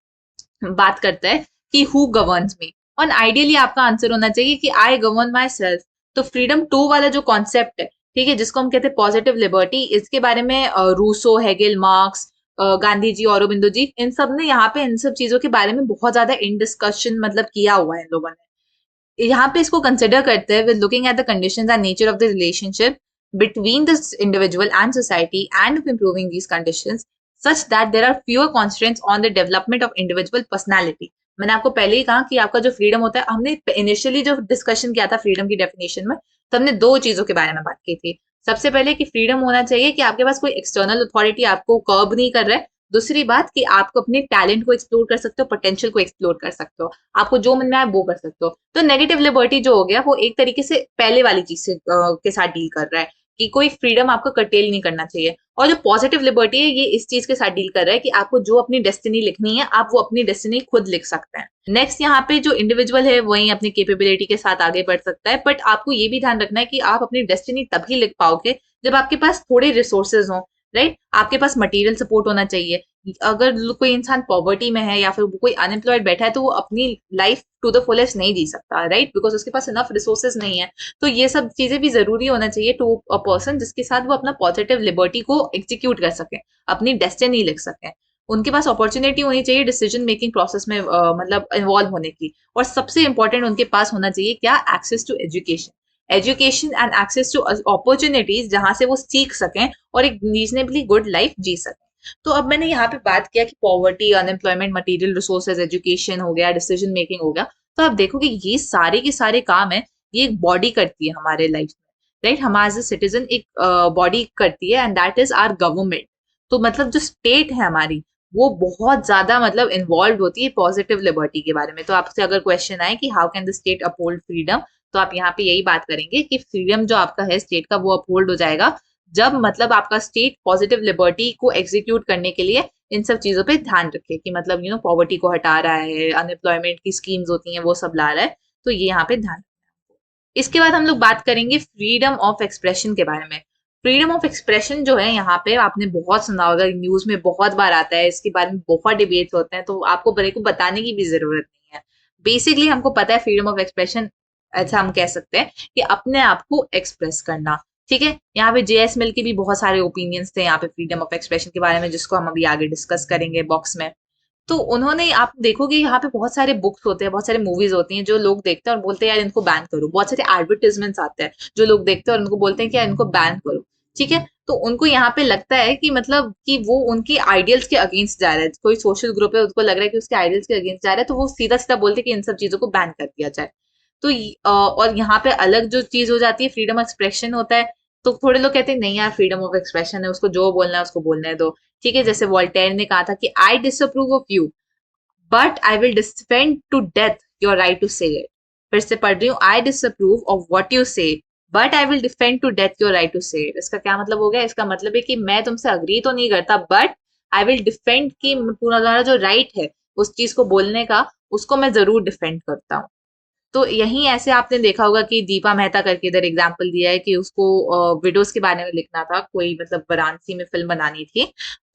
बात करता है कि हु गवर्न्स मी, और आइडियली आपका आंसर होना चाहिए कि आई गवर्न माई सेल्फ। तो फ्रीडम टू वाला जो कॉन्सेप्ट है, ठीक है, जिसको हम कहते हैं पॉजिटिव लिबर्टी, इसके बारे में Rousseau, Hegel, marks, Gandhi ji, Aurobindo जी, इन सब ने यहाँ पे इन सब चीजों के बारे में बहुत ज्यादा इन डिस्कशन मतलब किया हुआ है इन लोगों ने। यहाँ पे इसको कंसिडर करते हैं with looking at the conditions and nature of the relationship between this individual and society and of improving these conditions such that there are fewer constraints on the development of individual personality। मैंने आपको पहले ही कहा कि आपका जो freedom होता है, हमने इनिशियली जो डिस्कशन किया था फ्रीडम की डेफिनेशन में, तो हमने दो चीजों के बारे में बात की थी। सबसे पहले कि फ्रीडम होना चाहिए कि आपके पास कोई एक्सटर्नल अथॉरिटी आपको कर्ब नहीं कर रहा है। दूसरी बात कि आप अपने टैलेंट को एक्सप्लोर कर सकते हो, पोटेंशियल को एक्सप्लोर कर सकते हो, आपको जो मन में आए वो कर सकते हो। तो नेगेटिव लिबर्टी जो हो गया वो एक तरीके से पहले वाली चीज से के साथ डील कर रहा है कि कोई फ्रीडम आपको कर्टेल नहीं करना चाहिए। और जो पॉजिटिव लिबर्टी है ये इस चीज के साथ डील कर रहा है कि आपको जो अपनी डेस्टिनी लिखनी है आप वो अपनी डेस्टिनी खुद लिख सकते हैं। नेक्स्ट यहाँ पे जो इंडिविजुअल है वही अपनी कैपेबिलिटी के साथ आगे बढ़ सकता है, बट आपको ये भी ध्यान रखना है कि आप अपनी डेस्टिनी तभी लिख पाओगे जब आपके पास थोड़े रिसोर्सेज हों, राइट। आपके पास मटेरियल सपोर्ट होना चाहिए। अगर कोई इंसान पॉवर्टी में है या फिर कोई अनएम्प्लॉयड बैठा है तो वो अपनी लाइफ टू द फुलेस्ट नहीं जी सकता, राइट, बिकॉज उसके पास इनफ रिसोर्सेज नहीं है। तो ये सब चीजें भी जरूरी होना चाहिए टू अ पर्सन जिसके साथ वो अपना पॉजिटिव लिबर्टी को एग्जीक्यूट कर सके, अपनी डेस्टिनी लिख सके। उनके पास अपॉर्चुनिटी होनी चाहिए डिसीजन मेकिंग प्रोसेस में मतलब इन्वॉल्व होने की। और सबसे इंपॉर्टेंट उनके पास होना चाहिए क्या, access to education, education and access to opportunities जहां से वो सीख सकें और एक रीजनेबली गुड लाइफ जी सकें। तो अब मैंने यहाँ पे बात किया कि poverty, unemployment, material resources, education हो गया, डिसीजन मेकिंग हो गया। तो आप देखो कि ये सारे के सारे काम है, ये एक बॉडी करती है हमारे लाइफ में, राइट। हम एज ए सिटीजन एक बॉडी करती है and that is our government. तो मतलब जो स्टेट है हमारी वो बहुत ज्यादा मतलब इन्वॉल्व होती है पॉजिटिव लिबर्टी के बारे में। तो आपसे अगर क्वेश्चन आए कि how can the state uphold freedom, तो आप यहाँ पे यही बात करेंगे कि फ्रीडम जो आपका है स्टेट का वो अपहोल्ड हो जाएगा जब मतलब आपका स्टेट पॉजिटिव लिबर्टी को एग्जीक्यूट करने के लिए इन सब चीजों पे ध्यान रखे कि मतलब पॉवर्टी को हटा रहा है, अनएम्प्लॉयमेंट की स्कीम्स होती हैं वो सब ला रहा है। तो ये यहाँ पे ध्यान रखना है। इसके बाद हम लोग बात करेंगे फ्रीडम ऑफ एक्सप्रेशन के बारे में। फ्रीडम ऑफ एक्सप्रेशन जो है यहाँ पे आपने बहुत सुना होगा, न्यूज में बहुत बार आता है, इसके बारे में बहुत डिबेट्स होते हैं, तो आपको बड़े को बताने की भी जरूरत नहीं है। बेसिकली हमको पता है फ्रीडम ऑफ एक्सप्रेशन, अच्छा हम कह सकते हैं कि अपने आप को एक्सप्रेस करना, ठीक है। यहाँ पे जेएस मिल के भी बहुत सारे ओपिनियंस थे यहाँ पे फ्रीडम ऑफ एक्सप्रेशन के बारे में, जिसको हम अभी आगे डिस्कस करेंगे बॉक्स में। तो उन्होंने, आप देखोगे यहाँ पे बहुत सारे बुक्स होते हैं, बहुत सारे मूवीज होती हैं जो लोग देखते हैं और बोलते हैं यार इनको बैन करो। बहुत सारे एडवर्टीजमेंट्स आते हैं जो लोग देखते हैं और उनको बोलते हैं कि यार इनको बैन करो, ठीक है। तो उनको यहाँ पे लगता है कि मतलब कि वो उनके आइडियल्स के अगेंस्ट जा रहा है, कोई सोशल ग्रुप है उसको लग रहा है कि उसके आइडियल्स के अगेंस्ट जा रहा है, तो वो सीधा सीधा बोलते हैं कि इन सब चीजों को बैन कर दिया जाए। तो और यहाँ पे अलग जो चीज हो जाती है, फ्रीडम ऑफ एक्सप्रेशन होता है। तो थोड़े लोग कहते हैं नहीं यार फ्रीडम ऑफ एक्सप्रेशन है, उसको जो बोलना है उसको बोलने दो, ठीक है। जैसे वोल्टेयर ने कहा था कि I disapprove of you but I will defend to death your right to say it. फिर से पढ़ रही हूँ, I disapprove of what you say but I will defend to death your right to say it. इसका क्या मतलब हो गया, इसका मतलब है कि मैं तुमसे अग्री तो नहीं करता बट आई विल डिफेंड की पूरा जो राइट है उस चीज को बोलने का, उसको मैं जरूर डिफेंड करता हूँ। तो यही ऐसे आपने देखा होगा कि दीपा मेहता करके इधर एग्जाम्पल दिया है कि उसको विडोज के बारे में लिखना था, कोई मतलब वाराणसी में फिल्म बनानी थी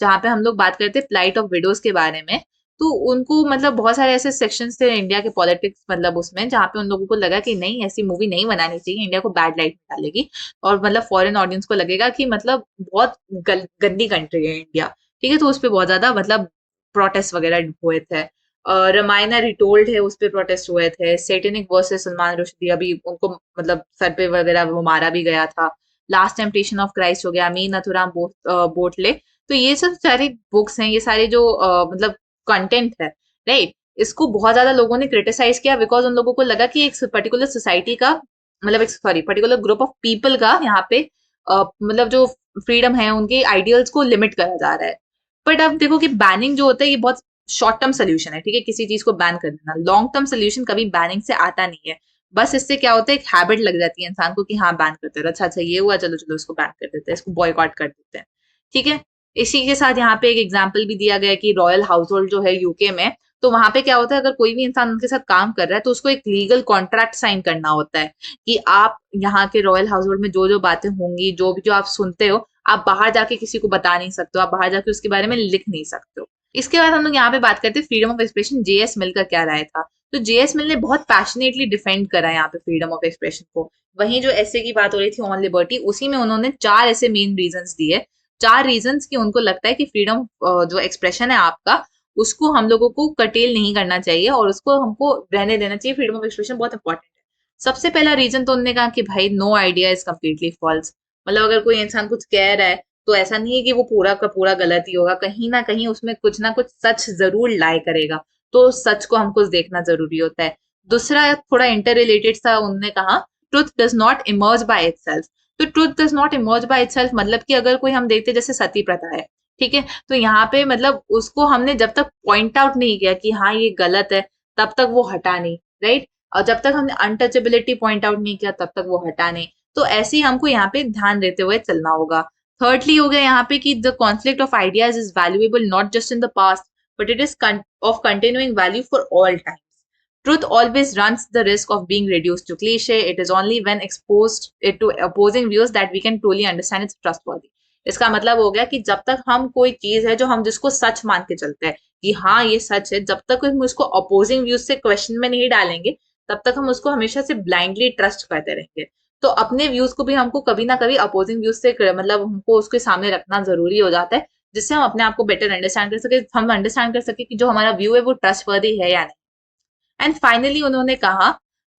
जहाँ पे हम लोग बात करते फ्लाइट ऑफ विडोज के बारे में। तो उनको मतलब बहुत सारे ऐसे सेक्शंस थे इंडिया के पॉलिटिक्स मतलब उसमें, जहाँ पे उन लोगों को लगा कि नहीं ऐसी मूवी नहीं बनानी चाहिए, इंडिया को बैड लाइट में डालेगी और मतलब फॉरेन ऑडियंस को लगेगा कि मतलब बहुत गंदी कंट्री है इंडिया, ठीक है। तो उस पर बहुत ज्यादा मतलब प्रोटेस्ट वगैरह हुए थे। रामायणा रिटोल्ड है उस पे प्रोटेस्ट हुए थे। सेटेनिक वर्सेस सलमान रुश्दी, अभी उनको मतलब सर पे वगैरह वो मारा भी गया था। लास्ट टेम्पटेशन ऑफ क्राइस्ट हो गया, अमीन नथुराम बोटले। तो ये सब सारी बुक्स हैं, ये सारे जो मतलब कंटेंट है, राइट, इसको बहुत ज्यादा लोगों ने क्रिटिसाइज किया बिकॉज उन लोगों को लगा कि एक पर्टिकुलर सोसाइटी का मतलब एक पर्टिकुलर ग्रुप ऑफ पीपल का यहाँ पे मतलब जो फ्रीडम है उनके आइडियल्स को लिमिट करा जा रहा है। बट अब देखो कि बैनिंग जो होता है ये बहुत शॉर्ट टर्म सोल्यूशन है, ठीक है, किसी चीज को बैन कर देना। लॉन्ग टर्म सोल्यूशन कभी बैनिंग से आता नहीं है। बस इससे क्या होता है, एक हैबिट लग जाती है इंसान को कि हाँ बैन करते हैं, अच्छा अच्छा ये हुआ, चलो चलो इसको बैन कर देते हैं, इसको बॉयकॉट कर देते हैं, ठीक है। इसी के साथ यहाँ पे एक एग्जाम्पल भी दिया गया है कि रॉयल हाउस होल्ड जो है यूके में, तो वहां पे क्या होता है, अगर कोई भी इंसान उनके साथ काम कर रहा है तो उसको एक लीगल कॉन्ट्रैक्ट साइन करना होता है कि आप यहाँ के रॉयल हाउस होल्ड में जो जो बातें होंगी, जो भी जो आप सुनते हो, आप बाहर जाके किसी को बता नहीं सकते हो, आप बाहर जाके उसके बारे में लिख नहीं सकते हो। इसके बाद हम लोग यहाँ पे बात करते हैं फ्रीडम ऑफ एक्सप्रेशन। जेएस मिल का क्या राय था। तो जेएस मिल ने बहुत पैशनेटली डिफेंड करा यहाँ पे फ्रीडम ऑफ एक्सप्रेशन को। वहीं जो ऐसे की बात हो रही थी ऑन लिबर्टी, उसी में उन्होंने 4 ऐसे मेन रीजंस दिए, 4 रीजंस की उनको लगता है कि फ्रीडम जो एक्सप्रेशन है आपका, उसको हम लोगों को कटेल नहीं करना चाहिए और उसको हमको रहने देना चाहिए। फ्रीडम ऑफ एक्सप्रेशन बहुत इंपॉर्टेंट है। सबसे पहला रीजन तो उन्होंने कहा कि भाई no idea is completely false. मतलब अगर कोई इंसान कुछ कह रहा है तो ऐसा नहीं है कि वो पूरा का पूरा गलत ही होगा, कहीं ना कहीं उसमें कुछ ना कुछ सच जरूर लाई करेगा, तो सच को हमको देखना जरूरी होता है। दूसरा थोड़ा इंटर रिलेटेड सा उन्होंने कहा, truth does not emerge by itself. तो truth does not emerge by itself मतलब कि अगर कोई हम देखते जैसे सती प्रथा है, ठीक है, तो यहाँ पे मतलब उसको हमने जब तक पॉइंट आउट नहीं किया कि हाँ ये गलत है, तब तक वो हटा नहीं, राइट। और जब तक हमने अनटचेबिलिटी पॉइंट आउट नहीं किया तब तक वो हटा नहीं। तो ऐसे ही हमको यहाँ पे ध्यान देते हुए चलना होगा। थर्डली हो गया यहाँ पे कि the conflict of ideas is valuable not just in the past but it is of continuing value for all times. Truth always runs the risk of being reduced to cliche. It is only when exposed to opposing views that we can truly understand it's trustworthy. इसका मतलब हो गया कि जब तक हम कोई चीज है जो हम जिसको सच मान के चलते हैं कि हाँ ये सच है, जब तक हम उसको अपोजिंग व्यूज से क्वेश्चन में नहीं डालेंगे तब तक हम उसको हमेशा से ब्लाइंडली ट्रस्ट करते रहेंगे। तो अपने व्यूज को भी हमको कभी ना कभी अपोजिंग व्यूज से मतलब हमको उसके सामने रखना जरूरी हो जाता है, जिससे हम अपने आप को बेटर अंडरस्टैंड कर सके, हम अंडरस्टैंड कर सके कि जो हमारा व्यू है वो ट्रस्टवर्दी है या नहीं। एंड फाइनली उन्होंने कहा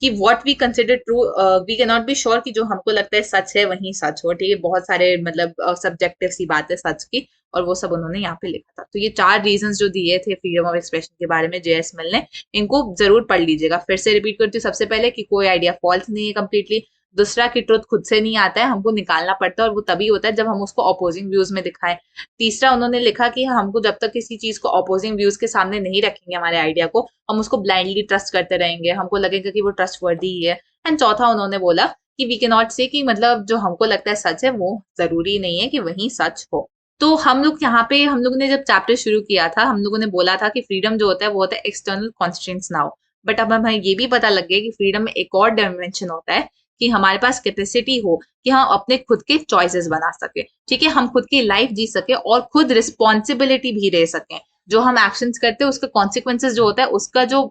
कि what we consider true we can not be sure कि जो हमको लगता है सच है वही सच हो, ठीक है। बहुत सारे मतलब सब्जेक्टिव सी बात है सच की, और वो सब उन्होंने यहाँ पे लिखा था। तो ये 4 रीजंस जो दिए थे फ्रीडम ऑफ एक्सप्रेशन के बारे में जेएस मिल ने, इनको जरूर पढ़ लीजिएगा। फिर से रिपीट करती हूँ, सबसे पहले कि कोई आइडिया फॉल्स नहीं है कंप्लीटली। दूसरा कि ट्रुथ खुद से नहीं आता है, हमको निकालना पड़ता है और वो तभी होता है जब हम उसको अपोजिंग व्यूज में दिखाएं। तीसरा उन्होंने लिखा कि हमको जब तक किसी चीज को अपोजिंग व्यूज के सामने नहीं रखेंगे हमारे आइडिया को, हम उसको ब्लाइंडली ट्रस्ट करते रहेंगे, हमको लगेगा कि वो ट्रस्टवर्दी ही है। एंड चौथा उन्होंने बोला कि वी कैन नॉट से कि मतलब जो हमको लगता है सच है वो जरूरी नहीं है कि वही सच हो। तो हम लोग यहाँ पे हम लोग ने जब चैप्टर शुरू किया था, हम लोगों ने बोला था कि फ्रीडम जो होता है वो होता है एक्सटर्नल कॉन्स्ट्रेंट्स नाउ। बट अब हमें ये भी पता लग गया कि फ्रीडम में एक और डायमेंशन होता है कि हमारे पास कैपेसिटी हो कि हम अपने खुद के चॉइसेस बना सके, ठीक है, हम खुद की लाइफ जी सके और खुद रिस्पॉन्सिबिलिटी भी ले सकें। जो हम एक्शंस करते हैं उसका कॉन्सिक्वेंसेस जो होता है, उसका जो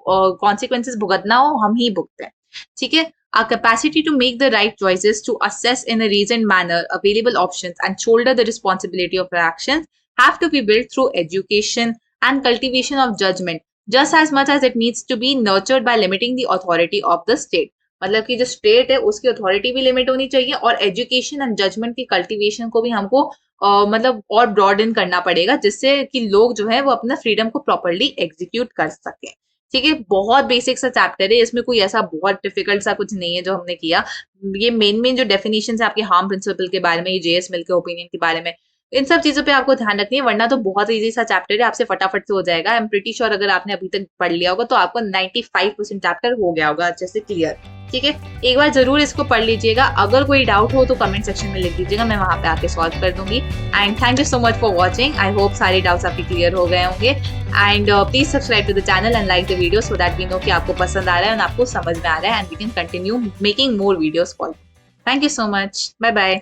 कॉन्सिक्वेंसेस भुगतना हो हम ही भुगते हैं, ठीक है। Our capacity to make the right choices, to assess in a reasoned manner available options and shoulder the responsibility of our actions have to be built through education and cultivation of judgment just as much as it needs to be nurtured by limiting the authority of the state. मतलब कि जो state है उसकी authority भी limit होनी चाहिए और education and judgement की कल्टीवेशन को भी हमको मतलब और ब्रॉडन करना पड़ेगा, जिससे कि लोग जो है वो अपना फ्रीडम को प्रॉपरली एग्जीक्यूट कर सके, ठीक है। बहुत बेसिक सा चैप्टर है, इसमें कोई ऐसा बहुत डिफिकल्ट सा कुछ नहीं है जो हमने किया। ये मेन जो डेफिनेशन है आपके हार्म प्रिंसिपल के बारे में, ये जेएस मिल के ओपिनियन के बारे में, इन सब चीजों पे आपको ध्यान रखनी है, वरना तो बहुत इजी सा चैप्टर है, आपसे फटाफट से हो जाएगा। आई एम प्रीटी श्योर अगर आपने अभी तक पढ़ लिया होगा तो आपको 95% चैप्टर हो गया होगा अच्छे से क्लियर, ठीक है। एक बार जरूर इसको पढ़ लीजिएगा। अगर कोई डाउट हो तो कमेंट सेक्शन में लिख दीजिएगा, मैं वहां पे आके सॉल्व कर दूंगी। And thank you so much for watching. I hope सारे डाउट्स आपके क्लियर हो गए होंगे। And please subscribe to the channel and like the video so that we know कि आपको पसंद आ रहा है और आपको समझ में आ रहा है, and we can continue making more videos for you. Thank you so much, bye bye.